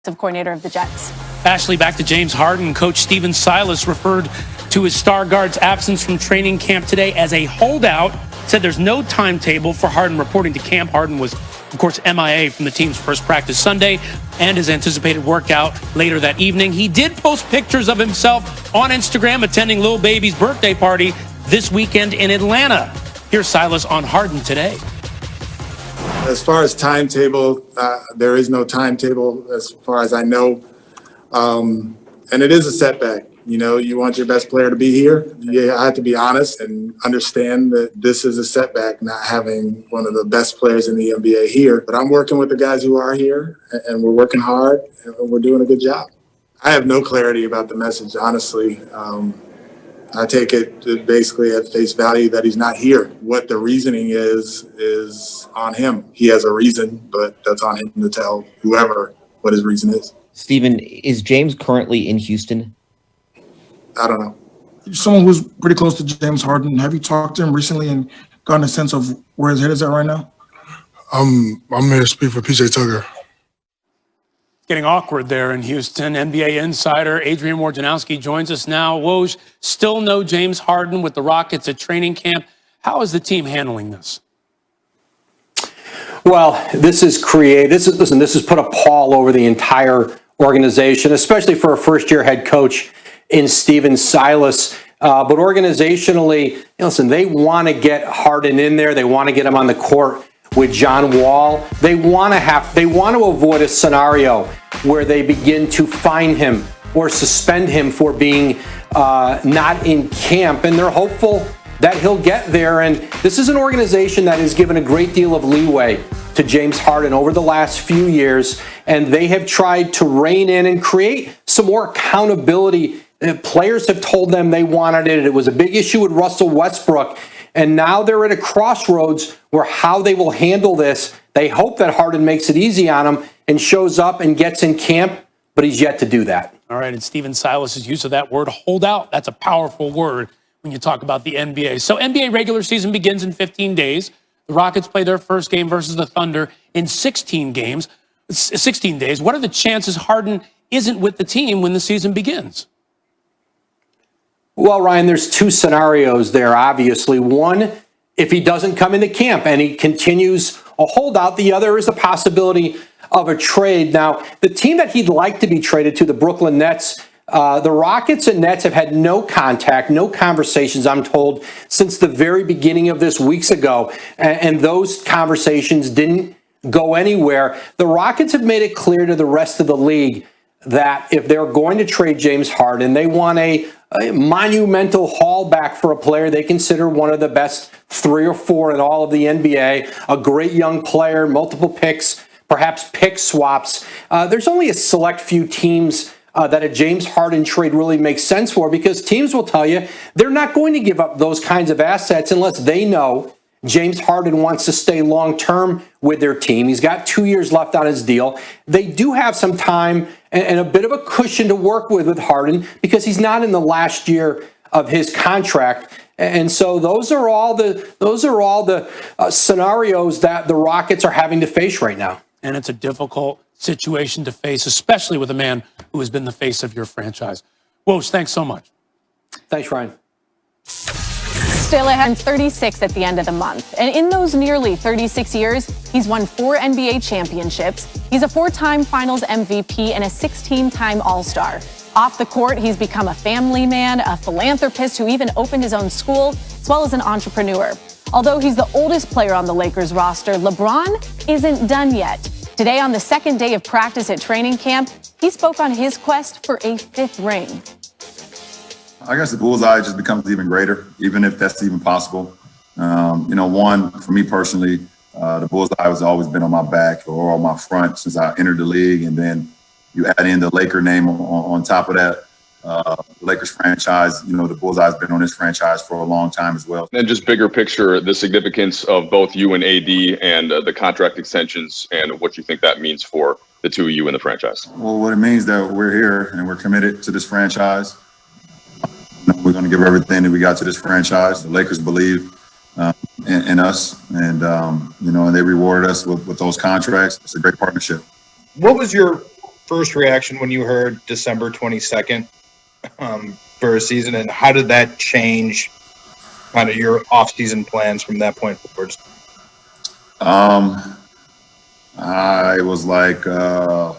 coordinator of the Jets. Ashley, back to James Harden. Coach Stephen Silas referred to his star guard's absence from training camp today as a holdout. Said there's no timetable for Harden reporting to camp. Harden was, of course, MIA from the team's first practice Sunday and his anticipated workout later that evening. He did post pictures of himself on Instagram attending Lil Baby's birthday party this weekend in Atlanta. Here's Silas on Harden today. As far as timetable, there is no timetable as far as I know. And it is a setback. You know, you want your best player to be here. You have to be honest and understand that this is a setback, not having one of the best players in the NBA here. But I'm working with the guys who are here, and we're working hard, and we're doing a good job. I have no clarity about the message, honestly. I take it basically at face value that he's not here. What the reasoning is on him. He has a reason, but that's on him to tell whoever what his reason is. Steven, is James currently in Houston? I don't know. Someone who's pretty close to James Harden, have you talked to him recently and gotten a sense of where his head is at right now? I'm here to speak for PJ Tucker. Getting awkward there in Houston. NBA insider Adrian Wojnarowski joins us now. Woj, still no James Harden with the Rockets at training camp. How is the team handling this? Well, this has put a pall over the entire organization, especially for a first-year head coach in Stephen Silas. But organizationally, listen, they want to get Harden in there. They want to get him on the court with John Wall. They want to avoid a scenario where they begin to fine him or suspend him for being not in camp. And they're hopeful that he'll get there. And this is an organization that has given a great deal of leeway to James Harden over the last few years. And they have tried to rein in and create some more accountability. Players have told them they wanted it. It was a big issue with Russell Westbrook. And now they're at a crossroads where how they will handle this. They hope that Harden makes it easy on him and shows up and gets in camp, but he's yet to do that. All right, and Stephen Silas' use of that word, holdout, that's a powerful word when you talk about the NBA. So NBA regular season begins in 15 days. The Rockets play their first game versus the Thunder in 16 days. What are the chances Harden isn't with the team when the season begins? Well, Ryan, there's two scenarios there, obviously. One, if he doesn't come into camp and he continues a holdout. The other is the possibility of a trade. Now, the team that he'd like to be traded to, the Brooklyn Nets, the Rockets and Nets have had no contact, no conversations, I'm told, since the very beginning of this weeks ago. And those conversations didn't go anywhere. The Rockets have made it clear to the rest of the league that if they're going to trade James Harden, they want a monumental haul back for a player they consider one of the best 3 or 4 in all of the NBA, a great young player, multiple picks, perhaps pick swaps. There's only a select few teams that a James Harden trade really makes sense for, because teams will tell you they're not going to give up those kinds of assets unless they know James Harden wants to stay long-term with their team. He's got 2 years left on his deal. They do have some time and a bit of a cushion to work with Harden, because he's not in the last year of his contract. And so those are all the scenarios that the Rockets are having to face right now. And it's a difficult situation to face, especially with a man who has been the face of your franchise. Woj, thanks so much. Thanks, Ryan. Still ahead, 36 at the end of the month. And in those nearly 36 years, he's won 4 NBA championships. He's a 4-time Finals MVP and a 16-time All-Star. Off the court, he's become a family man, a philanthropist who even opened his own school, as well as an entrepreneur. Although he's the oldest player on the Lakers roster, LeBron isn't done yet. Today, on the second day of practice at training camp, he spoke on his quest for a 5th ring. I guess the bullseye just becomes even greater, even if that's even possible. One, for me personally, the bullseye has always been on my back or on my front since I entered the league. And then you add in the Laker name on top of that. The Lakers franchise, the bullseye's been on this franchise for a long time as well. And just bigger picture, the significance of both you and AD and the contract extensions and what you think that means for the two of you in the franchise. Well, what it means that we're here and we're committed to this franchise. We're going to give everything that we got to this franchise. The Lakers believe in us, and they rewarded us with those contracts. It's a great partnership. What was your first reaction when you heard December 22nd for a season, and how did that change kind of your off-season plans from that point forward? I was like, wow.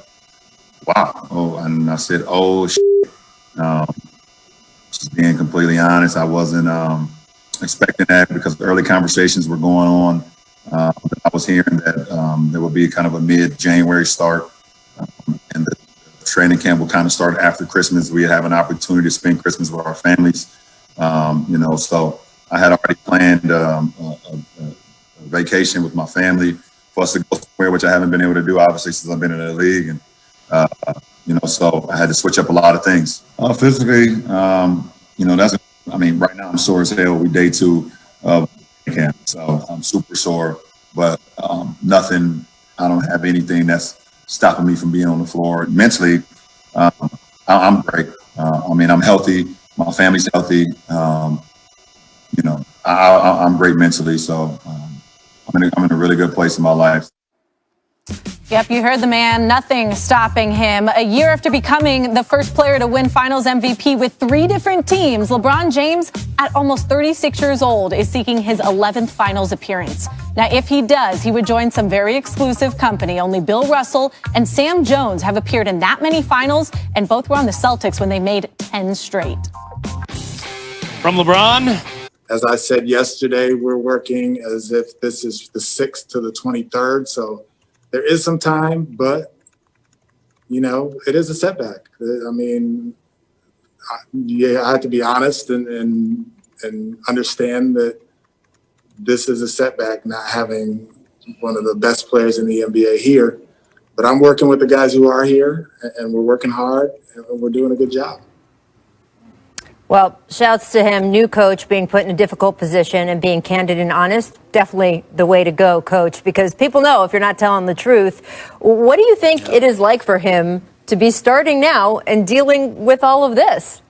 Oh, and I said, oh, shit. Just being completely honest, I wasn't expecting that because early conversations were going on. I was hearing that there would be kind of a mid-January start, and the training camp will kind of start after Christmas. We have an opportunity to spend Christmas with our families, so I had already planned a vacation with my family for us to go somewhere, which I haven't been able to do, obviously, since I've been in the league. And, so I had to switch up a lot of things. Physically, right now I'm sore as hell. We day 2 of camp, so I'm super sore, but nothing, I don't have anything that's stopping me from being on the floor. Mentally, I'm great. I'm healthy. My family's healthy. I'm great mentally, so I'm in a really good place in my life. Yep, you heard the man. Nothing stopping him. A year after becoming the first player to win Finals MVP with 3 different teams, LeBron James, at almost 36 years old, is seeking his 11th Finals appearance. Now, if he does, he would join some very exclusive company. Only Bill Russell and Sam Jones have appeared in that many finals, and both were on the Celtics when they made 10 straight. From LeBron. As I said yesterday, we're working as if this is the 6th to the 23rd, so there is some time, but, it is a setback. I have to be honest and understand that this is a setback, not having one of the best players in the NBA here. But I'm working with the guys who are here, and we're working hard, and we're doing a good job. Well, shouts to him, new coach, being put in a difficult position and being candid and honest. Definitely the way to go, coach, because people know if you're not telling the truth. What do you think it is like for him to be starting now and dealing with all of this?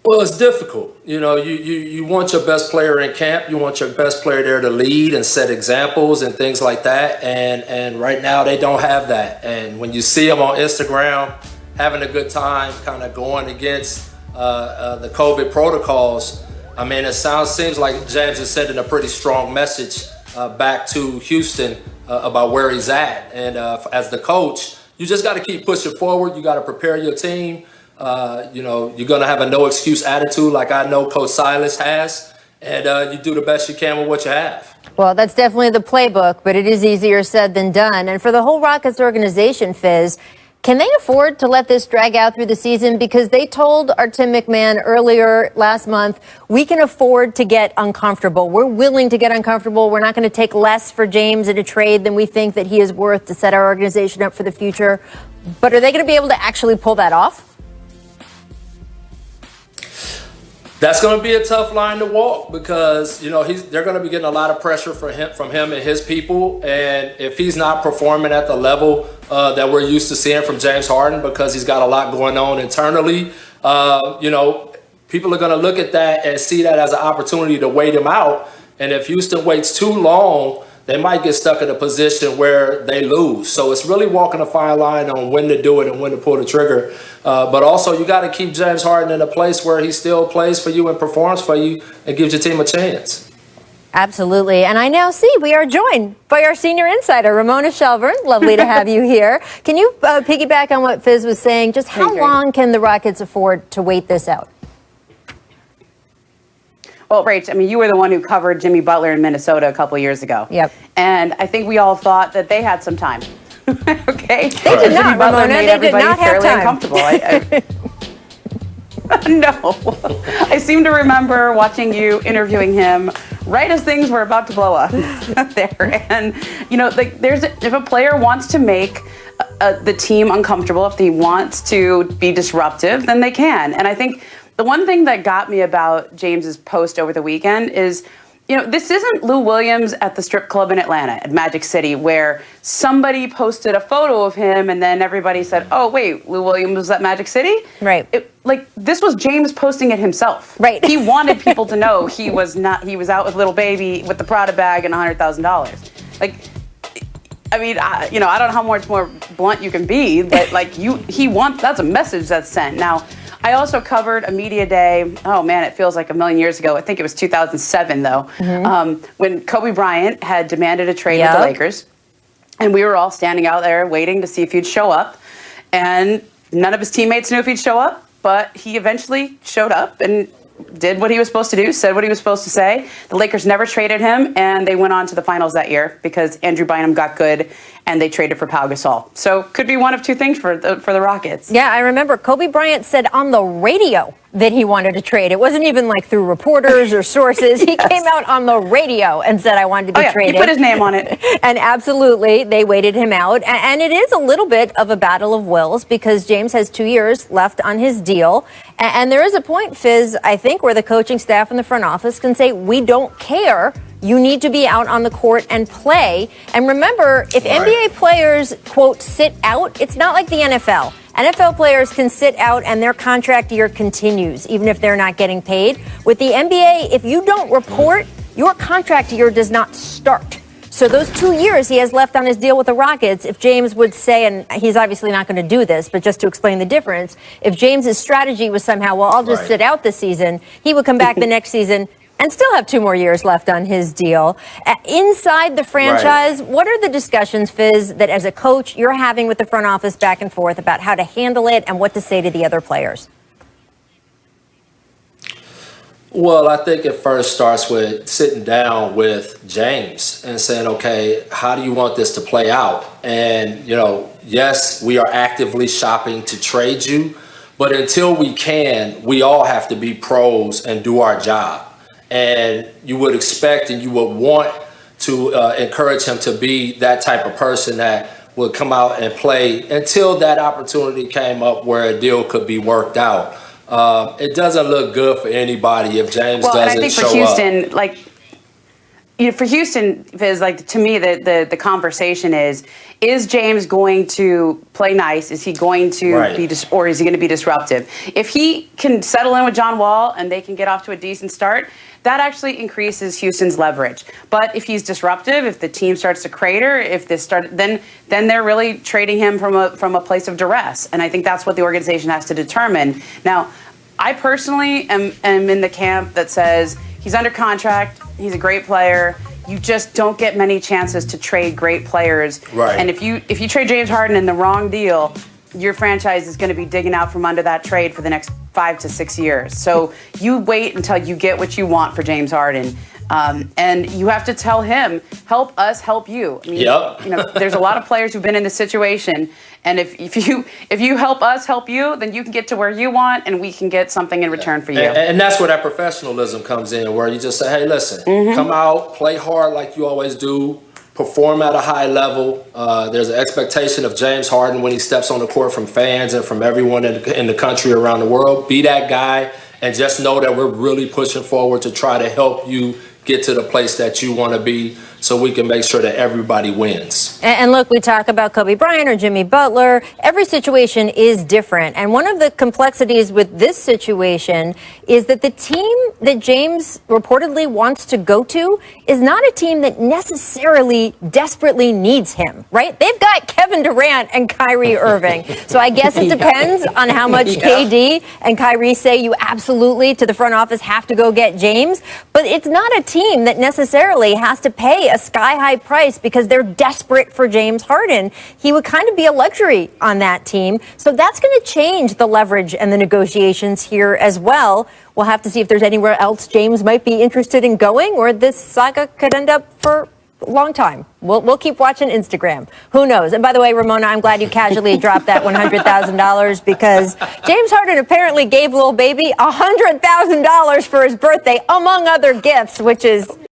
Well, it's difficult. You want your best player in camp. You want your best player there to lead and set examples and things like that. And right now they don't have that. And when you see them on Instagram, having a good time, kind of going against the COVID protocols. It seems like James is sending a pretty strong message back to Houston about where he's at. And as the coach, you just got to keep pushing forward. You got to prepare your team. You're going to have a no excuse attitude like I know Coach Silas has. And you do the best you can with what you have. Well, that's definitely the playbook, but it is easier said than done. And for the whole Rockets organization, Fizz, can they afford to let this drag out through the season? Because they told our Tim McMahon earlier last month, we can afford to get uncomfortable. We're willing to get uncomfortable. We're not going to take less for James in a trade than we think that he is worth to set our organization up for the future. But are they going to be able to actually pull that off? That's going to be a tough line to walk because, they're going to be getting a lot of pressure from him and his people. And if he's not performing at the level that we're used to seeing from James Harden because he's got a lot going on internally, people are going to look at that and see that as an opportunity to wait him out. And if Houston waits too long, they might get stuck in a position where they lose. So it's really walking a fine line on when to do it and when to pull the trigger. But also, you got to keep James Harden in a place where he still plays for you and performs for you and gives your team a chance. Absolutely. And I now see we are joined by our senior insider, Ramona Shelburne. Lovely to have you here. Can you piggyback on what Fizz was saying? Just how long can the Rockets afford to wait this out? Well, Rach, you were the one who covered Jimmy Butler in Minnesota a couple years ago. Yep. And I think we all thought that they had some time. Okay? They did not, Jimmy Butler Ramona. made They did everybody not have fairly time. uncomfortable. No. I seem to remember watching you interviewing him right as things were about to blow up there. And, if a player wants to make the team uncomfortable, if he wants to be disruptive, then they can. And I think the one thing that got me about James's post over the weekend is, this isn't Lou Williams at the strip club in Atlanta, at Magic City, where somebody posted a photo of him and then everybody said, oh, wait, Lou Williams was at Magic City? Right. This was James posting it himself. Right. He wanted people to know he was out with little baby with the Prada bag and $100,000. I mean, I don't know how much more blunt you can be, but like that's a message that's sent. Now, I also covered a media day. Oh man, it feels like a million years ago. I think it was 2007 though, when Kobe Bryant had demanded a trade with the Lakers, and we were all standing out there waiting to see if he'd show up, and none of his teammates knew if he'd show up, but he eventually showed up and did what he was supposed to do, said what he was supposed to say. The Lakers never traded him, and they went on to the finals that year because Andrew Bynum got good, and they traded for Pau Gasol. So could be one of two things for the Rockets. Yeah, I remember Kobe Bryant said on the radio that he wanted to trade. It wasn't even like through reporters or sources. He came out on the radio and said, I wanted to be traded. He put his name on it. And absolutely, they waited him out. And it is a little bit of a battle of wills because James has 2 years left on his deal. And there is a point, Fizz, I think, where the coaching staff and the front office can say, we don't care. You need to be out on the court and play. And remember, if NBA players, quote, sit out, it's not like the NFL. NFL players can sit out and their contract year continues, even if they're not getting paid. With the NBA, if you don't report, your contract year does not start. So those 2 years he has left on his deal with the Rockets, if James would say, and he's obviously not going to do this, but just to explain the difference, if James's strategy was somehow, well, I'll just sit out this season, he would come back the next season and still have 2 more years left on his deal. Inside the franchise, what are the discussions, Fizz, that as a coach you're having with the front office back and forth about how to handle it and what to say to the other players? Well, I think it first starts with sitting down with James and saying, okay, how do you want this to play out? And, yes, we are actively shopping to trade you, but until we can, we all have to be pros and do our job. And you would expect and you would want to encourage him to be that type of person that would come out and play until that opportunity came up where a deal could be worked out. It doesn't look good for anybody if James doesn't show up. Well, and I think for Houston, for Houston, Fizz, to me, the conversation is James going to play nice? Is he going to be, or is he going to be disruptive? If he can settle in with John Wall and they can get off to a decent start, that actually increases Houston's leverage. But if he's disruptive, if the team starts to crater, then they're really trading him from a place of duress. And I think that's what the organization has to determine. Now, I personally am in the camp that says he's under contract, he's a great player. You just don't get many chances to trade great players. Right. And if you trade James Harden in the wrong deal, your franchise is going to be digging out from under that trade for the next 5 to 6 years. So you wait until you get what you want for James Harden. And you have to tell him, help us help you. I mean, there's a lot of players who've been in this situation. And if you help us help you, then you can get to where you want and we can get something in return for you. And that's where that professionalism comes in, where you just say, hey, listen, come out, play hard like you always do, perform at a high level. There's an expectation of James Harden when he steps on the court from fans and from everyone in the country around the world. Be that guy and just know that we're really pushing forward to try to help you get to the place that you want to be so we can make sure that everybody wins. And look, we talk about Kobe Bryant or Jimmy Butler. Every situation is different. And one of the complexities with this situation is that the team that James reportedly wants to go to is not a team that necessarily desperately needs him, right? They've got Kevin Durant and Kyrie Irving. So I guess it depends on how much KD and Kyrie say you absolutely to the front office have to go get James. But it's not a team that necessarily has to pay a sky-high price because they're desperate for James Harden. He would kind of be a luxury on that team. So that's going to change the leverage and the negotiations here as well. We'll have to see if there's anywhere else James might be interested in going, or this saga could end up for a long time. We'll keep watching Instagram. Who knows? And by the way, Ramona, I'm glad you casually dropped that $100,000 because James Harden apparently gave Lil Baby $100,000 for his birthday, among other gifts, which is